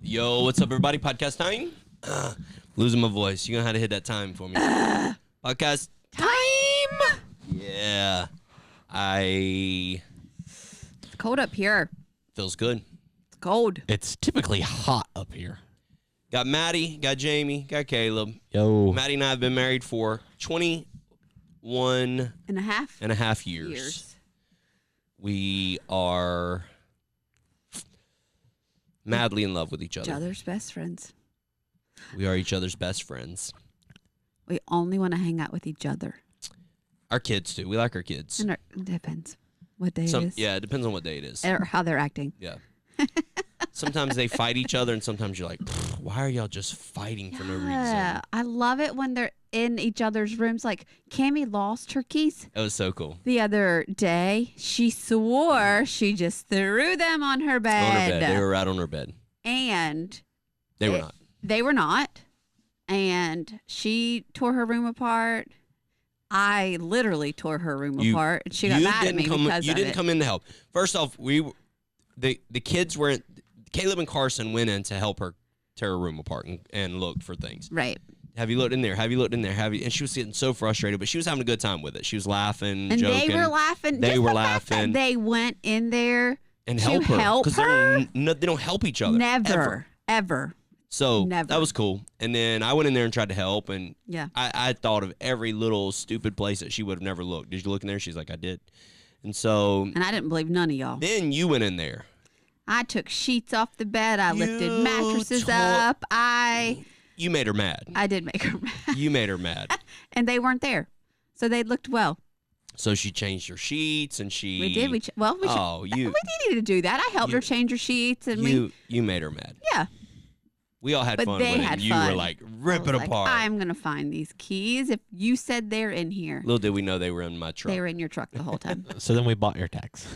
Yo, what's up, everybody? Podcast time? Losing my voice. You know how to hit that time for me. Podcast Time! Yeah. It's cold up here. Feels good. It's cold. It's typically hot up here. Got Maddie, got Jamie, got Caleb. Yo. Maddie and I have been married for 21 And a half years. We are madly in love with each Each other. other's best friends. We are each other's best friends. We only want to hang out with each other. Our kids, too. We like our kids. And it depends what day it is. Yeah, it depends on what day it is. Or how they're acting. Yeah. Sometimes they fight each other, and sometimes you're like, why are y'all just fighting for no reason? Yeah, I love it when they're in each other's rooms. Like, Cammie lost her keys That was so cool. the other day. She swore she just threw them on her bed. On her bed. They were right on her bed. And They were not. They were not. And she tore her room apart. I literally tore her room apart. She got mad at me because of it. You didn't come in to help. First off, the kids weren't. Caleb and Carson went in to help her tear her room apart and look for things. Right. Have you looked in there? Have you looked in there? Have you? And she was getting so frustrated, but she was having a good time with it. She was laughing, And joking. they were laughing. They Just were the fact that laughing. they went in there and to help her help her. they don't help each other. Ever. So Never. that was cool. And then I went in there and tried to help, and Yeah. I thought of every little stupid place that she would have never looked. Did you look in there? She's like, I did. And so And I didn't believe none of y'all. then you went in there. I took sheets off the bed. I lifted You mattresses tore- up. I You made her mad. did make her mad. You made her mad. And they weren't there. So they looked well. So she changed her sheets, and she. We did. We you needed to do that. I helped her change her sheets. And you made her mad. yeah. We all had But fun they with it. had And you fun. were like, rip I it was like, apart. I'm going to find these keys. If you said they're in here, Little did we know they were in my truck. they were in your truck the whole time. So then we bought your tags.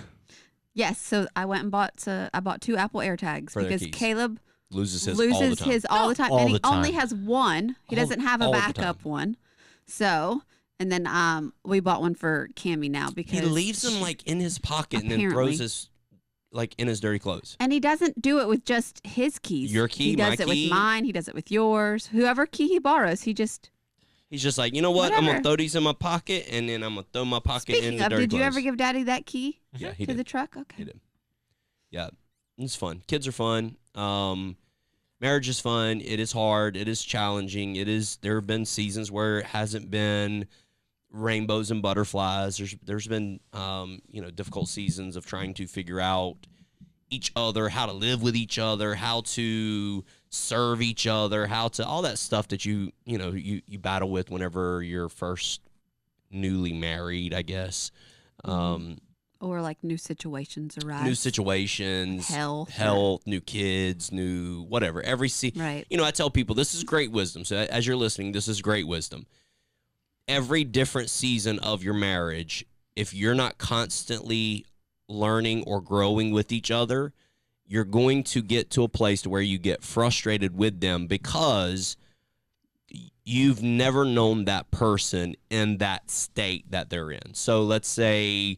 Yes. So I went and bought 2 Apple AirTags For their because keys. Caleb loses his all the time. All And he the time. only has one. He doesn't have a all the backup time. one. So, and then we bought one for Cammie now because He leaves them like in his pocket and then Apparently. throws his like in his dirty clothes. And he doesn't do it with just his keys. Your key, He does my it key. with mine. He does it with yours. Whoever key he borrows, he just. He's just like, you know what? I'm gonna Whatever. throw these in my pocket, and then I'm gonna throw my pocket in Speaking the of, dirty did you clothes. ever give Daddy that key Yeah, he to did. the truck? Okay. He did. Yeah, it's fun. Kids are fun. Marriage is fun. It is hard. It is challenging. There have been seasons where it hasn't been rainbows and butterflies. There's been difficult seasons of trying to figure out each other, how to live with each other, how to serve each other, how to all that stuff that you battle with whenever you're first newly married, I guess. Or like new situations arise. New situations, Health. new kids, new whatever. Right. I tell people this is great wisdom. So as you're listening, this is great wisdom. Every different season of your marriage, if you're not constantly learning or growing with each other, you're going to get to a place where you get frustrated with them because you've never known that person in that state that they're in. So let's say,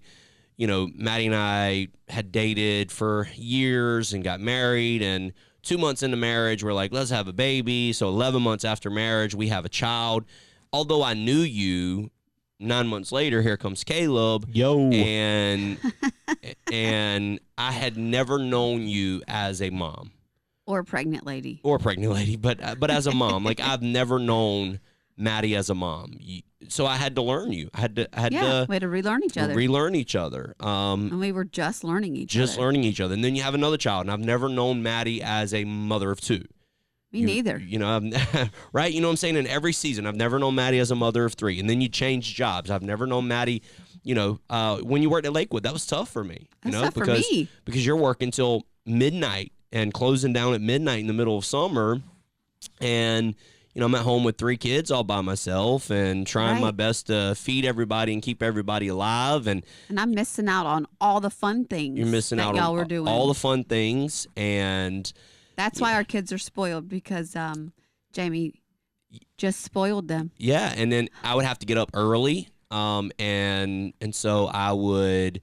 Maddie and I had dated for years and got married, and 2 months into marriage, we're like, let's have a baby. So 11 months after marriage, we have a child. Although I knew you, 9 months later, here comes Caleb. Yo. And I had never known you as a mom. Or a pregnant lady. But as a mom, like I've never known Maddie as a mom. So I had to learn you. I had to We had to relearn each other. relearn each other. And we were just learning each other. Just learning each other. And then you have another child, and I've never known Maddie as a mother of two. Me neither. Right? You know what I'm saying? In every season, I've never known Maddie as a mother of three. And then you change jobs. I've never known Maddie, when you worked at Lakewood, that was tough for me. That's tough for me. Because you're working till midnight and closing down at midnight in the middle of summer. And, I'm at home with 3 kids all by myself and trying my best to feed everybody and keep everybody alive. And I'm missing out on all the fun things. you're missing that out y'all on were doing. all the fun things. And That's why our kids are spoiled because Jamie just spoiled them. yeah, and then I would have to get up early, and so I would,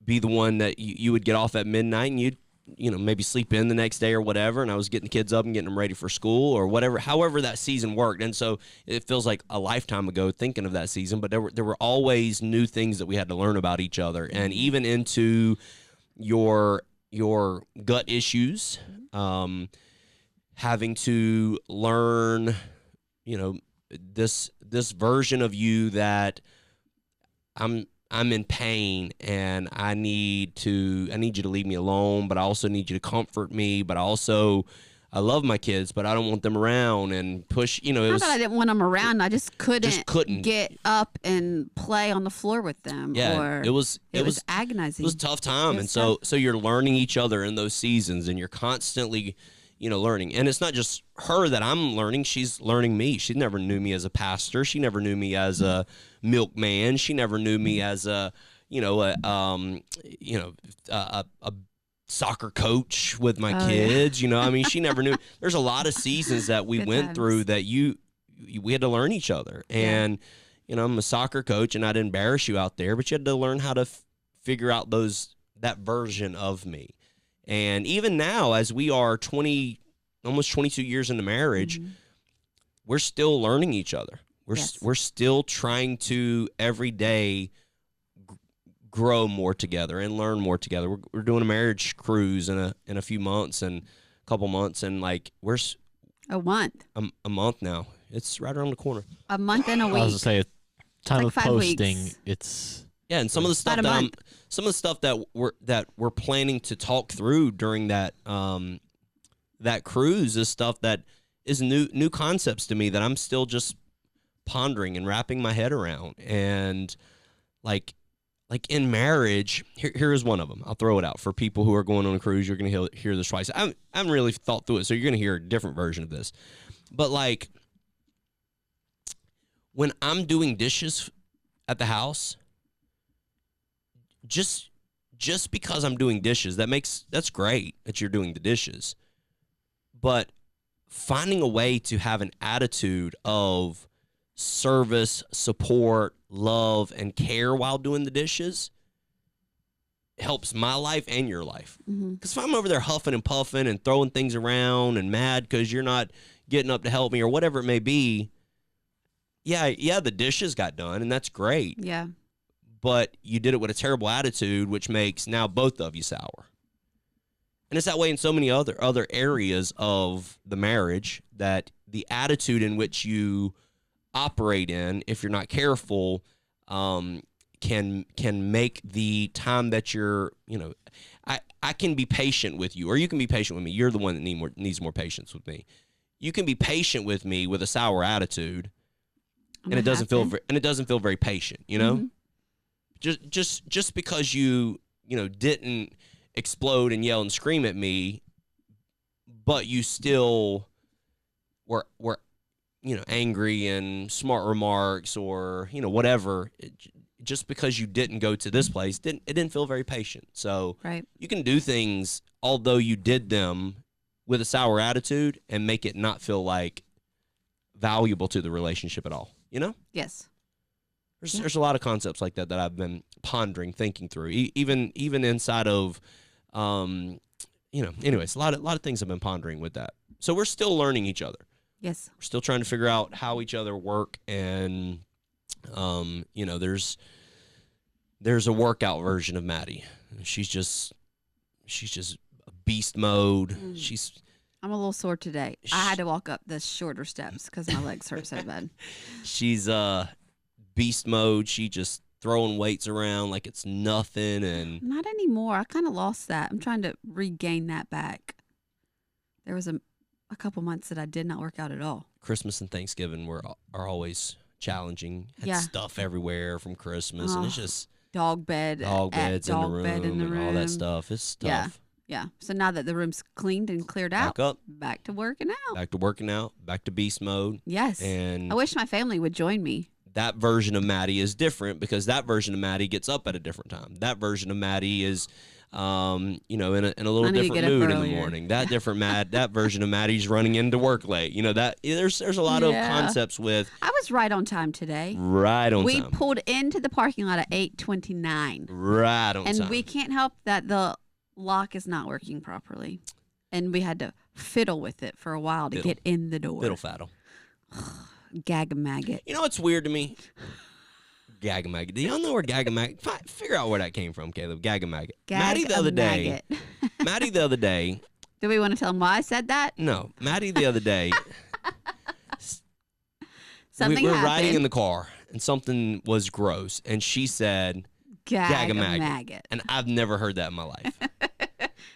be the one that you would get off at midnight, and you'd maybe sleep in the next day or whatever, and I was getting the kids up and getting them ready for school or whatever, however that season worked. And so it feels like a lifetime ago thinking of that season, but there were always new things that we had to learn about each other, and even into your gut issues, having to learn, this version of you that I'm in pain and I need you to leave me alone, but I also need you to comfort me, but I love my kids, but I don't want them around and push, Not that I didn't want them around. I just couldn't get up and play on the floor with them. Yeah, or it was agonizing. It was a tough time. And so you're learning each other in those seasons, and you're constantly, learning. And it's not just her that I'm learning. She's learning me. She never knew me as a pastor. She never knew me as a milkman. She never knew me as a soccer coach with my kids. Yeah. She never knew. There's a lot of seasons that we went through that we had to learn each other. And, I'm a soccer coach, and I'd embarrass you out there, but you had to learn how to figure out that version of me. And even now, as we are almost 22 years into marriage, we're still learning each other. We're still trying to every day grow more together and learn more together. We're doing a marriage cruise in a few months and a couple months, and we're a month. A month now. It's right around the corner. A month and a week. I was gonna say, time like of posting, weeks. it's. Yeah, and some of the stuff that we're planning to talk through during that cruise is stuff that is new concepts to me that I'm still just pondering and wrapping my head around. And like in marriage, here is one of them. I'll throw it out for people who are going on a cruise. You're going to hear this twice. I haven't really thought through it, so you're going to hear a different version of this. But when I'm doing dishes at the house, just because I'm doing dishes, that's great that you're doing the dishes. But finding a way to have an attitude of service, support, love, and care while doing the dishes helps my life and your life. Because if I'm over there huffing and puffing and throwing things around and mad because you're not getting up to help me or whatever it may be, yeah, the dishes got done, and that's great. Yeah. But you did it with a terrible attitude, which makes now both of you sour. And it's that way in so many other areas of the marriage, that the attitude in which you operate in, if you're not careful, can make the time that you're, I can be patient with you, or you can be patient with me. You're the one that needs more patience with me. You can be patient with me with a sour attitude, and it doesn't feel very patient, Just because you didn't explode and yell and scream at me, but you still were angry and smart remarks or whatever. Just because you didn't go to this place, it didn't feel very patient. So you can do things although you did them with a sour attitude and make it not feel like valuable to the relationship at all. Yes. There's a lot of concepts like that I've been pondering, thinking through, even inside of, anyways, a lot of things I've been pondering with that. So we're still learning each other. Yes. We're still trying to figure out how each other work, and, there's a workout version of Maddie. She's just a beast mode. I'm a little sore today. I had to walk up the shorter steps because my legs hurt so bad. She's beast mode. She just throwing weights around like it's nothing. And not anymore. I kind of lost that. I'm trying to regain that back. There was a couple months that I did not work out at all. Christmas and Thanksgiving are always challenging. Had stuff everywhere from Christmas, and it's just dog beds in the room and all that stuff. It's tough. Yeah. So now that the room's cleaned and cleared out, back to working out. Back to beast mode. Yes. And I wish my family would join me. That version of Maddie is different because that version of Maddie gets up at a different time. That version of Maddie is, in a little different mood in the morning. That that version of Maddie's running into work late. There's a lot of concepts with. I was right on time today. Right on time. We pulled into the parking lot at 8:29. Right on time. And we can't help that the lock is not working properly. And we had to fiddle with it for a while to get in the door. Fiddle faddle. Gag-a-maggot. You know what's weird to me? Gag-a-maggot. Do y'all know where Gag-a-maggot? Figure out where that came from, Caleb. Gag-a-maggot. Maddie the other day. Maddie the other day. Do we want to tell them why I said that? No. Maddie the other day. Something we were happened. riding in the car, and something was gross, and she said, Gag-a-maggot. And I've never heard that in my life.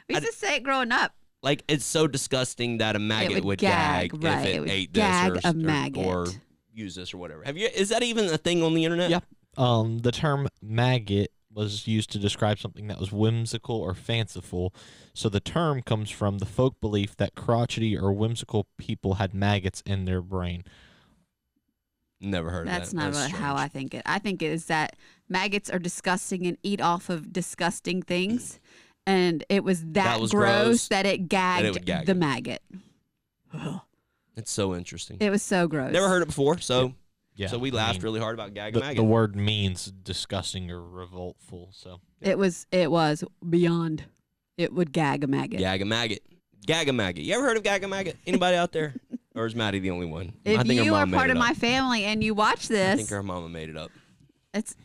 We used to say it growing up. Like, it's so disgusting that a maggot would gag if it ate gag this a maggot. or use this or whatever. Is that even a thing on the internet? Yep. The term maggot was used to describe something that was whimsical or fanciful. So the term comes from the folk belief that crotchety or whimsical people had maggots in their brain. Never heard of that. That's not how I think it. I think it is that maggots are disgusting and eat off of disgusting things. And it was that gross that it gagged the maggot. It's so interesting. It was so gross. Never heard it before, so Yeah, so we laughed really hard about gag-a-maggot. The word means disgusting or revoltful. So it was beyond. It would gag a maggot. Gag-a-maggot. Gag-a-maggot. You ever heard of gag-a-maggot? Anybody out there? Or is Maddie the only one? If you are part of my family and you watch this, I think her mama made it up. It's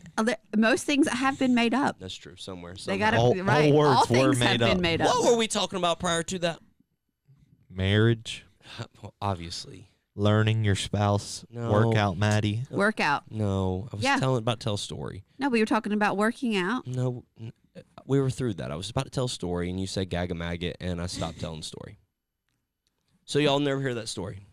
most things have been made up. That's true. Somewhere. They got all words all were things have been made up. What were we talking about prior to that? Marriage. Well, obviously. Learning your spouse. No. Workout, Maddie. Workout. No, I was about to tell a story. No, we were talking about working out. No, we were through that. I was about to tell a story, and you said gag-a-maggot, and I stopped telling the story. So y'all never hear that story.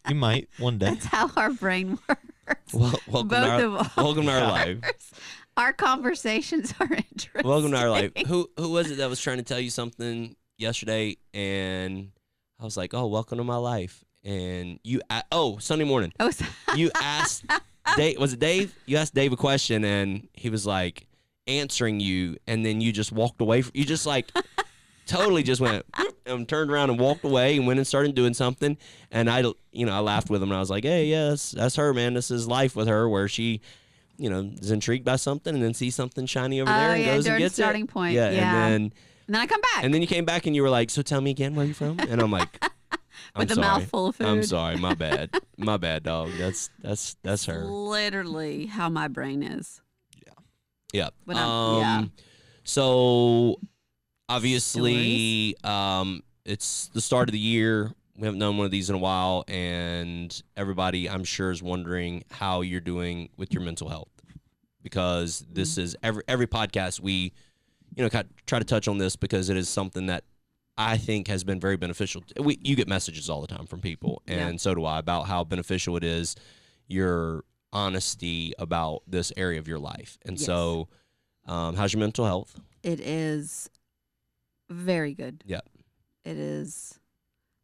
You might one day. That's how our brain works. Welcome to our life. Our conversations are interesting. Welcome to our life. Who was it that was trying to tell you something yesterday? And I was like, "Oh, welcome to my life." And you, Sunday morning. Oh, you asked Dave. Was it Dave? You asked Dave a question, and he was like answering you, and then you just walked away. You just like totally just went and turned around and walked away and went and started doing something. And I laughed with him, and I was like, "Hey, yes, that's her, man. This is life with her, where she, is intrigued by something and then sees something shiny over there and goes and gets starting it. point. Yeah, and then I come back. And then you came back and you were like, "So tell me again, where are you from?" And I'm like, with a mouthful of food. I'm sorry, my bad, my bad, dog. That's her. Literally how my brain is. Yeah. Yeah. So obviously, it's the start of the year. We haven't done one of these in a while, and everybody, I'm sure, is wondering how you're doing with your mental health, because this is every podcast we, try to touch on this, because it is something that I think has been very beneficial. You get messages all the time from people, and so do I, about how beneficial it is, your honesty about this area of your life. And so, how's your mental health? It is very good. Yeah.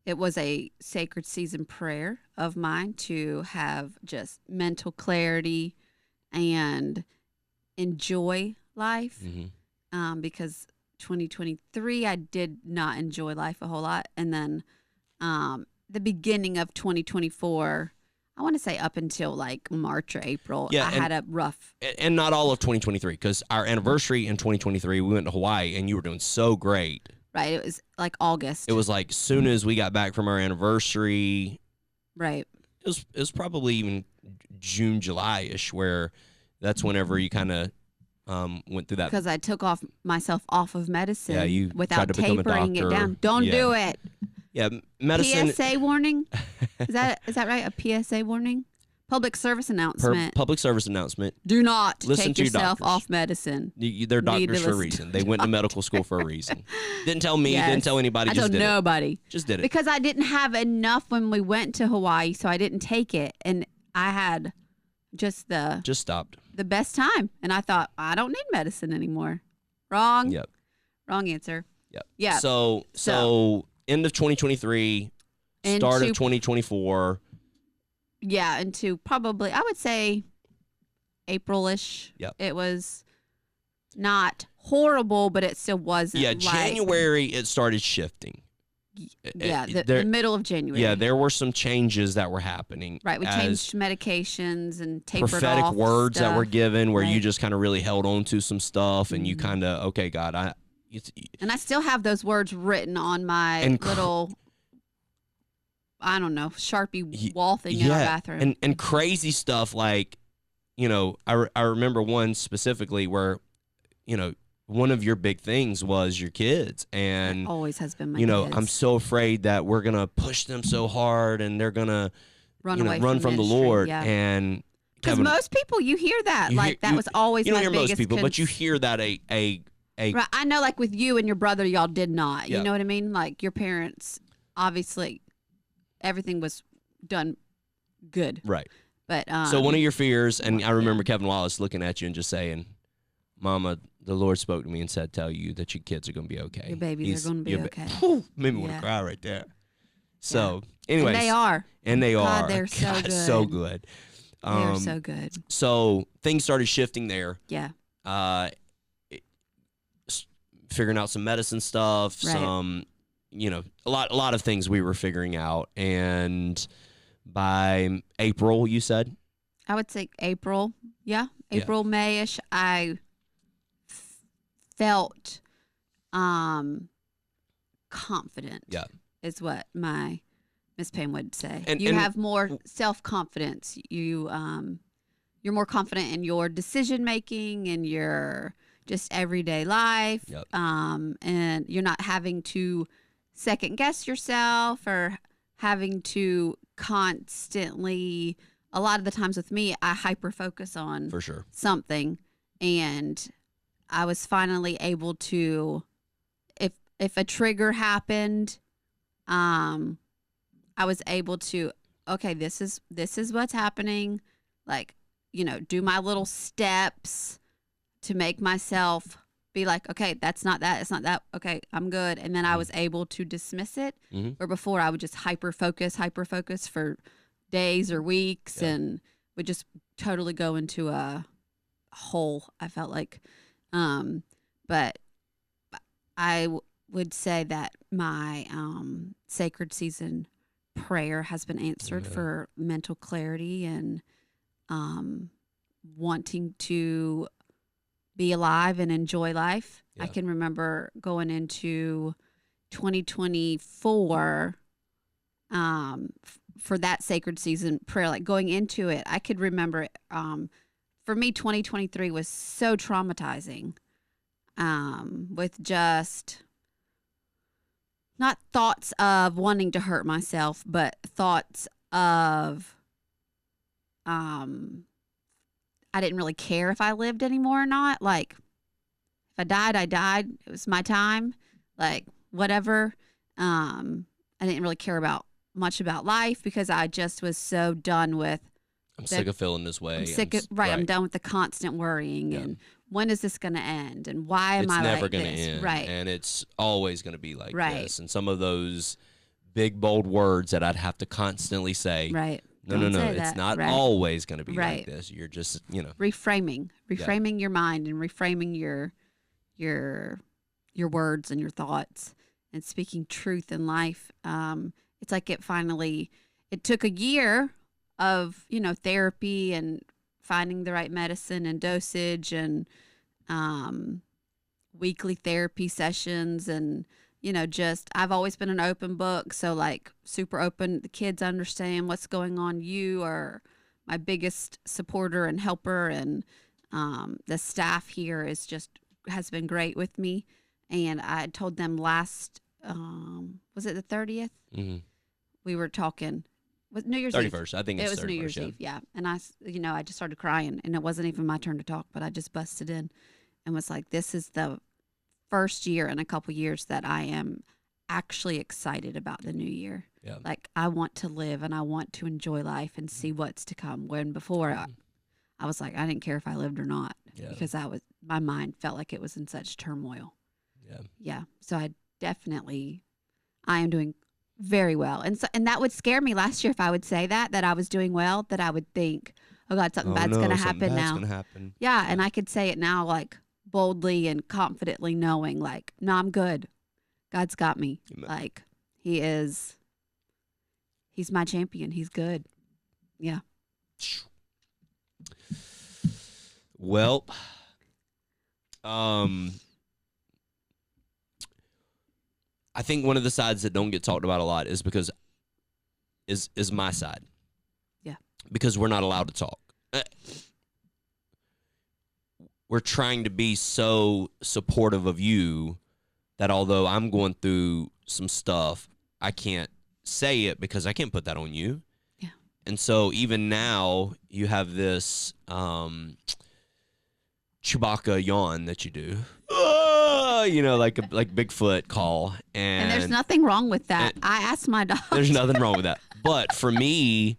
It was a sacred season prayer of mine to have just mental clarity and enjoy life, because 2023 I did not enjoy life a whole lot. And then the beginning of 2024, I want to say up until like March or April, I had a rough. And not all of 2023, because our anniversary in 2023, we went to Hawaii, and you were doing so great. Right. It was like August. It was like soon as we got back from our anniversary. Right. It was probably even June, July-ish, where that's whenever you kind of went through that. Because I took myself off of medicine you without tried to become a tapering it doctor. down. Don't do it. Yeah, medicine. PSA warning? Is that right? A PSA warning? Public service announcement. Public service announcement. Do not Listen take to your yourself doctors. off medicine. They're doctors for a reason. They went to medical school for a reason. Didn't tell me. Yes. Didn't tell anybody. I told nobody. Just did it. Because I didn't have enough when we went to Hawaii, so I didn't take it. And I had just stopped. the best time. And I thought, I don't need medicine anymore. Wrong. Yep. Wrong answer. Yep. Yeah. So end of 2023, start of 2024. Yeah, into probably, I would say, April-ish. Yep. It was not horrible, but it still wasn't. Yeah, January it started shifting. Yeah, the middle of January. Yeah, there were some changes that were happening. Right, we changed medications and tapered prophetic off words stuff. that were given, where you just kind of really held on to some stuff, and you kind of, okay, God, And I still have those words written on my little, I don't know, Sharpie wall thing in our bathroom. And crazy stuff like, I remember one specifically where, one of your big things was your kids. And that always has been my kids. I'm so afraid that we're going to push them so hard and they're going to run from the Lord. Yeah. And because most people, you hear that. That was always my biggest. You don't hear most people, but you hear that right, I know, like with you and your brother, y'all did not. Yeah. You know what I mean? Like your parents, obviously, everything was done good. Right. But so one of your fears, and I remember Kevin Wallace looking at you and just saying, "Mama, the Lord spoke to me and said, tell you that your kids are going to be okay. Your babies are going to be okay." Made me want to cry right there. So, anyways. And they are. And they God, are. they're so God, good. so good. They're so good. So things started shifting there. Yeah. Figuring out some medicine stuff, right. some, a lot of things we were figuring out. And by April, you said? I would say April. Yeah. April, May-ish. I felt confident. Yeah. Is what my Miss Pam would say. And you have more self-confidence. You're more confident in your decision making and your just everyday life. Yep. And you're not having to second guess yourself or having to constantly. A lot of the times with me, I hyper focus on for sure something, and I was finally able to, if a trigger happened, I was able to, okay, this is what's happening, like, do my little steps to make myself be like, okay, that's not that, it's not that, okay, I'm good. And then I was able to dismiss it, where before I would just hyper focus for days or weeks, and would just totally go into a hole, I felt like. But I would say that my sacred season prayer has been answered for mental clarity and wanting to be alive and enjoy life. I can remember going into 2024 for that sacred season prayer, like going into it, I could remember for me 2023 was so traumatizing, with just not thoughts of wanting to hurt myself, but thoughts of I didn't really care if I lived anymore or not. Like, if I died, I died. It was my time. Like, whatever. I didn't really care much about life because I just was so done with. I'm sick of feeling this way. I'm sick of, right. I'm done with the constant worrying and when is this going to end and why am I like this? It's never going to end. Right. And it's always going to be like this. And some of those big, bold words that I'd have to constantly say. Right. No. It's not always going to be like this. You're just, reframing your mind and reframing your words and your thoughts and speaking truth in life. It's like it took a year of, therapy and finding the right medicine and dosage and weekly therapy sessions and I've always been an open book. So like super open. The kids understand what's going on. You are my biggest supporter and helper. And the staff here has been great with me. And I told them last, was it the 30th? Mm-hmm. We were talking with New Year's 31st. Eve. I think it was New Year's Eve. Yeah. And I just started crying and it wasn't even my turn to talk, but I just busted in and was like, this is the first year in a couple years that I am actually excited about the new year. Yeah. Like I want to live and I want to enjoy life and see what's to come. When before I was like, I didn't care if I lived or not because my mind felt like it was in such turmoil. Yeah. Yeah. So I am doing very well. And that would scare me last year if I would say that I was doing well, that I would think, oh God, something bad's going to happen now. Gonna happen. Yeah. And I could say it now, like, boldly and confidently knowing like, no, I'm good. God's got me. Amen. Like he's my champion. He's good. Yeah. Well, I think one of the sides that don't get talked about a lot is because is my side. Yeah. Because we're not allowed to talk. We're trying to be so supportive of you that although I'm going through some stuff, I can't say it because I can't put that on you. Yeah. And so even now you have this Chewbacca yawn that you do. Like Bigfoot call. And there's nothing wrong with that. I asked my dog. There's nothing wrong with that. But for me,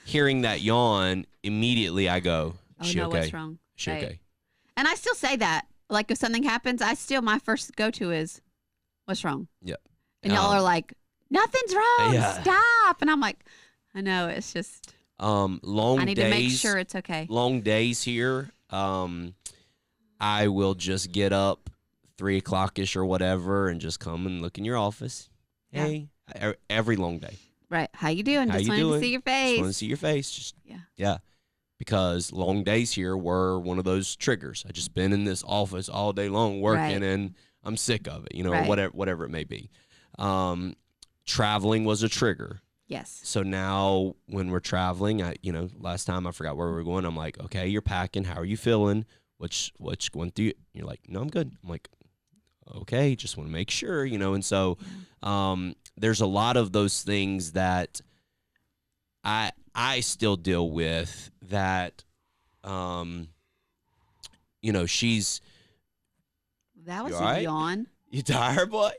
hearing that yawn, immediately I go, oh, she no, okay? What's wrong? She right. okay? And I still say that. Like, if something happens, my first go-to is, what's wrong? Yep. And y'all are like, nothing's wrong. Yeah. Stop. And I'm like, I know. It's just, long I need days, to make sure it's okay. Long days here. I will just get up 3 o'clock-ish or whatever and just come and look in your office. Yeah. Hey, every long day. Right. How you doing? How just you wanted doing? to see your Just face. want to see your face. Just Yeah. Yeah. Because long days here were one of those triggers. I just been in this office all day long working, Right. and I'm sick of it, Right. or whatever it may be. Traveling was a trigger. Yes. So now when we're traveling, last time I forgot where we were going. I'm like, okay, you're packing. How are you feeling? What's going through? You're like, no, I'm good. I'm like, okay, just want to make sure, And so there's a lot of those things that I still deal with that, she's. That was You a all right? yawn. You tired, boy?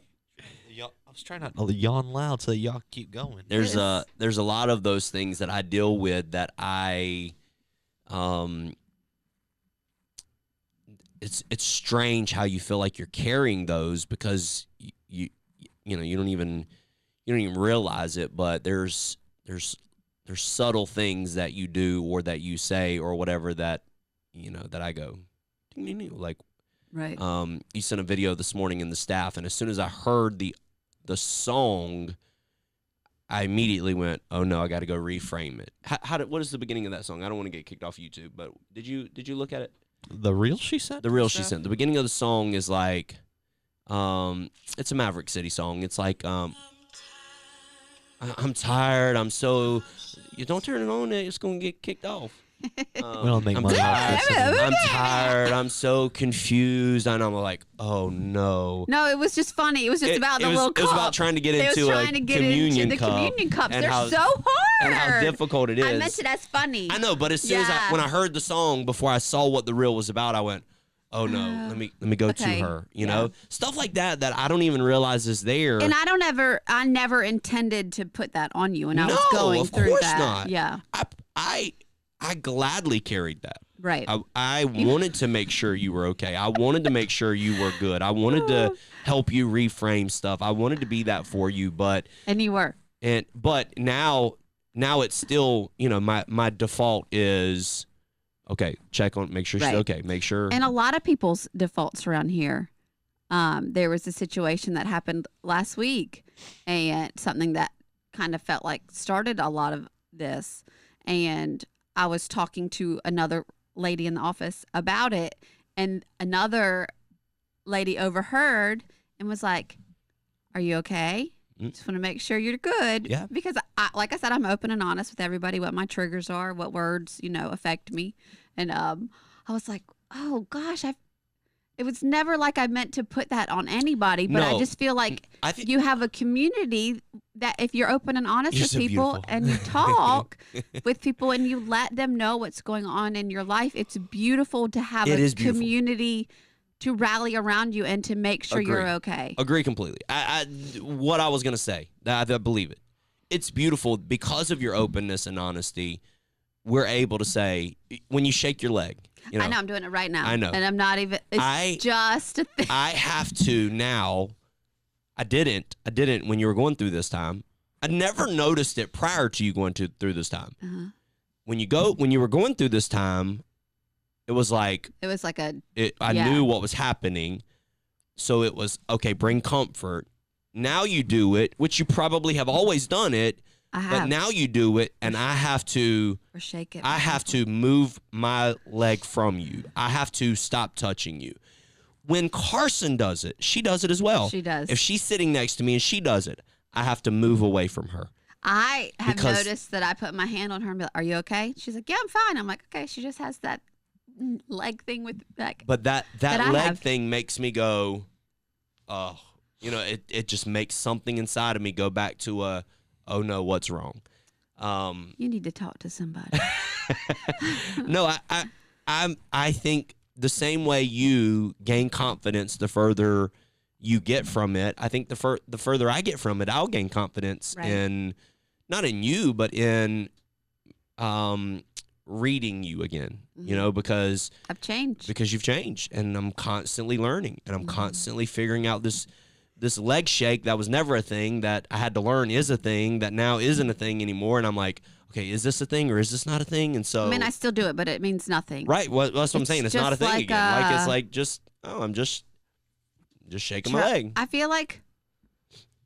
I was trying not to yawn loud so y'all keep going. There's Yes. a lot of those things that I deal with that it's strange how you feel like you're carrying those because you don't even realize it, but there's subtle things that you do or that you say or whatever that that I go ding, ding, ding, like Right. you sent a video this morning in the staff, and as soon as I heard the song, I immediately went, oh no, I got to go reframe it. What is the beginning of that song? I don't want to get kicked off YouTube, but did you look at it? The reel she sent? The reel she sent. The beginning of the song is like, it's a Maverick City song. It's like, I'm tired. You don't turn it on, it's going to get kicked off. We don't make I'm money tired. off this. I'm tired. I'm so confused. And I'm like, oh no. No, it was just funny. It was just about the little cup. It was about trying to get It was into trying a to get communion into the cup. communion cups. and They're how- so hard. And how difficult it is. I meant it as funny. I know, but as soon as Yeah. when I heard the song, before I saw what the reel was about, I went, oh no, let me go okay. to her. Yeah. Stuff like that I don't even realize is there. And I never intended to put that on you when I was No, going of through course that. not. Yeah. I gladly carried that. Right. I wanted to make sure you were okay. I wanted to make sure you were good. I wanted to help you reframe stuff. I wanted to be that for you, but And you were. but now it's still, my default is okay, make sure she's Right. okay. Make sure. And a lot of people's defaults around here. There was a situation that happened last week, and something that kind of felt like started a lot of this. And I was talking to another lady in the office about it, and another lady overheard and was like, "Are you okay? Just want to make sure you're good." Yeah. Because like I said, I'm open and honest with everybody, what my triggers are, what words, affect me. And I was like, oh gosh, it was never like I meant to put that on anybody, but I No. just feel like I think you have a community that if you're open and honest You're with so people beautiful. and you talk with people and you let them know what's going on in your life, it's beautiful to have It a is beautiful. community to rally around you and to make sure you're Agree. okay. Agree completely. What I was gonna say, I believe it. It's beautiful because of your openness and honesty. We're able to say when you shake your leg. I know I'm doing it right now. I know. And I'm not even, it's just a thing. I have to now. I didn't when you were going through this time. I never noticed it prior to you going through this time. Uh-huh. When you were going through this time, it was like It was like I Yeah. knew what was happening, so it was okay. Bring comfort. Now you do it, which you probably have always done it, I have. but now you do it, and I have to. Or shake it. I have to move my leg from you. I have to stop touching you. when Carson does it, she does it as well. She does. If she's sitting next to me and she does it, I have to move away from her. I have Because- noticed that I put my hand on her and be like, "Are you okay?" She's like, "Yeah, I'm fine." I'm like, "Okay." She just has that leg thing with like. But that I leg have. thing makes me go, oh, it just makes something inside of me go back to oh no, what's wrong? You need to talk to somebody. No, I think the same way you gain confidence the further you get from it, I think the further I get from it, I'll gain confidence Right. in, not in you, but in reading you again, because I've changed. you've changed, and I'm constantly learning, and I'm constantly figuring out this leg shake that was never a thing that I had to learn is a thing that now isn't a thing anymore, and I'm like, okay, is this a thing or is this not a thing? And so, I mean, I still do it, but it means nothing. right, well, that's what I'm saying. It's not a just thing like, again. Like it's like I'm just shaking my leg. I feel like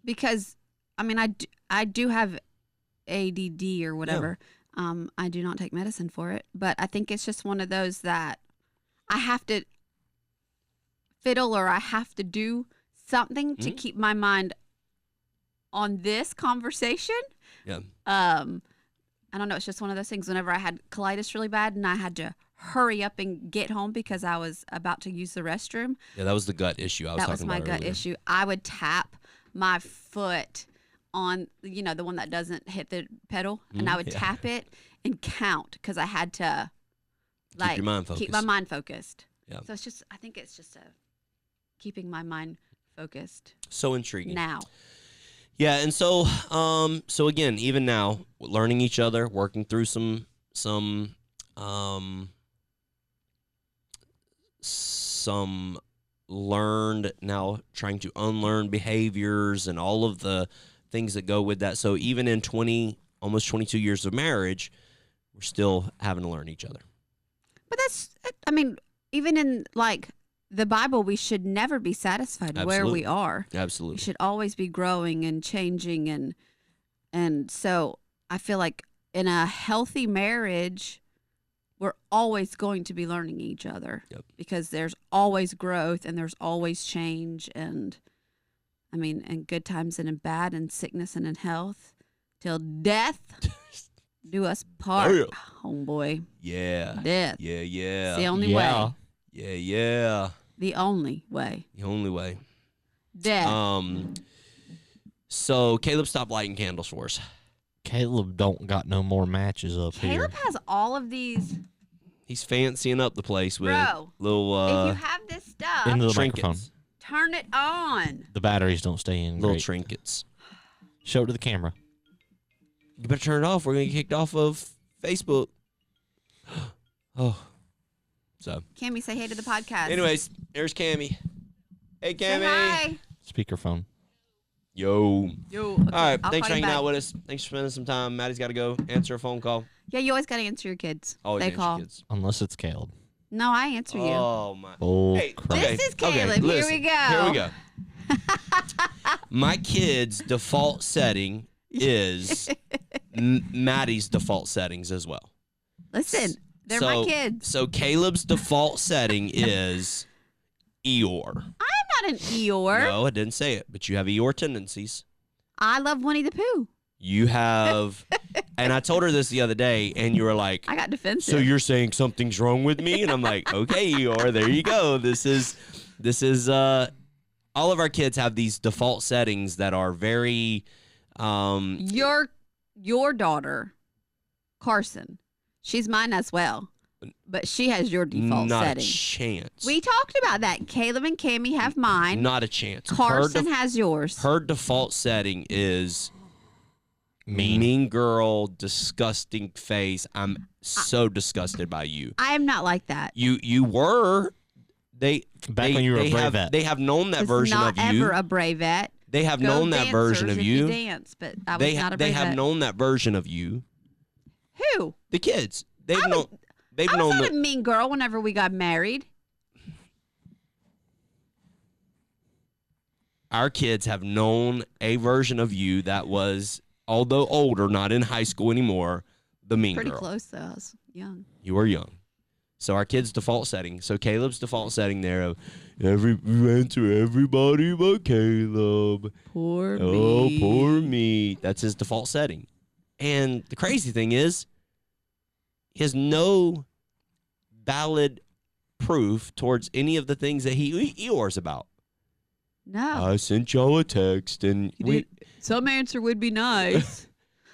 because I mean I do have ADD or whatever. I do not take medicine for it, but I think it's just one of those that I have to fiddle or I have to do something to keep my mind on this conversation. Yeah. I don't know. It's just one of those things. Whenever I had colitis really bad and I had to hurry up and get home because I was about to use the restroom. Yeah, that was the gut issue I was That talking was my about gut earlier. issue. I would tap my foot on, the one that doesn't hit the pedal, and I would tap it and count because I had to, Keep your mind keep my focused. mind focused. Yeah. So it's just, I think it's just keeping my mind focused So intriguing. now. Yeah, and so again, even now, learning each other, working through some learned, now trying to unlearn behaviors and all of the things that go with that. So even in almost 22 years of marriage, we're still having to learn each other. But I mean, even in like the Bible, we should never be satisfied where Absolutely. we are. We Absolutely. should always be growing and changing, and so I feel like in a healthy marriage, we're always going to be learning each other. Yep. Because there's always growth and there's always change, and I mean, in good times and in bad, in sickness and in health, till death do us part, Yeah. homeboy. Yeah. Death. Yeah. It's the only Yeah. way. Yeah. The only way. The only way. Death. So Caleb stopped lighting candles for us. Caleb don't got no more matches up Caleb here. has all of these. He's fancying up the place with Bro, little if you have this stuff, Into the trinkets. microphone. turn it on. The batteries don't stay in. Little Great. trinkets. Show it to the camera. You better turn it off. We're gonna get kicked off of Facebook. Oh. So Cammy, say hey to the podcast. anyways, there's Cammy. Hey say Cammy. hi. Speakerphone. Yo. Yo. All right. I'll Thanks for call you hanging out back. with us. Thanks for spending some time. Maddie's got to go answer a phone call. Yeah, you always got to answer your kids. Always they answer call. kids. Unless it's Caleb. No, I answer you. Oh my. Oh, Hey, crap. okay, This is okay, Caleb. Here listen, we go. Here we go. My kid's default setting is Maddie's default settings as well. Listen, they're my kids. So Caleb's default setting is Eeyore. I'm not an Eeyore. No, I didn't say it, but you have Eeyore tendencies. I love Winnie the Pooh. You have, and I told her this the other day, and you were like, I got defensive. so you're saying something's wrong with me? And I'm like, okay, Eeyore, there you go. This is all of our kids have these default settings that are very your daughter, Carson, she's mine as well, but she has your default not setting. a chance. We talked about that. Caleb and Cammy have mine. Not a chance. Carson has yours. Her default setting is Mean. mean girl, disgusting face. I'm so disgusted by you. I am not like that. You were Back when you were a Bravette. They have known that Was version not of you. ever a Bravette. They have Go known that dancers version of if you. Dance, but I was They not a Bravette. they have known that version of you. Who? The kids. They've I was- known. They've I was known not that. a mean girl whenever we got married. Our kids have known a version of you that was, although older, not in high school anymore, the mean Pretty girl. close though. I was young. You were young. So our kid's default setting. So Caleb's default setting there of answer everybody but Caleb. Poor me. Oh, poor me. That's his default setting. And the crazy thing is, he has no valid proof towards any of the things that he Eeyore's about. No. I sent y'all a text and some answer would be nice.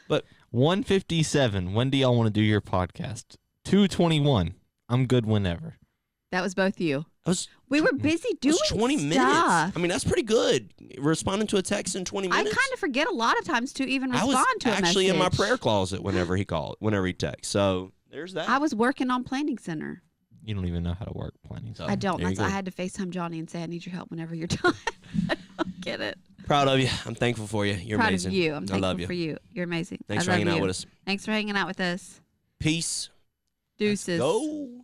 But 1:57. When do y'all want to do your podcast? 2:21. I'm good whenever. That was both you. We were busy doing 20 minutes. stuff. I mean, that's pretty good. Responding to a text in 20 minutes. I kind of forget a lot of times to even respond to a message. I was actually in my prayer closet whenever he texts. So there's that. I was working on Planning Center. You don't even know how to work planning. So I don't. I had to FaceTime Johnny and say, I need your help whenever you're done. I don't get it. Proud of you. I'm thankful for you. You're Proud amazing. of you. I'm I thankful love you. for you. You're amazing. Thanks for hanging out with us. Thanks for hanging out with us. Peace. Deuces. Go.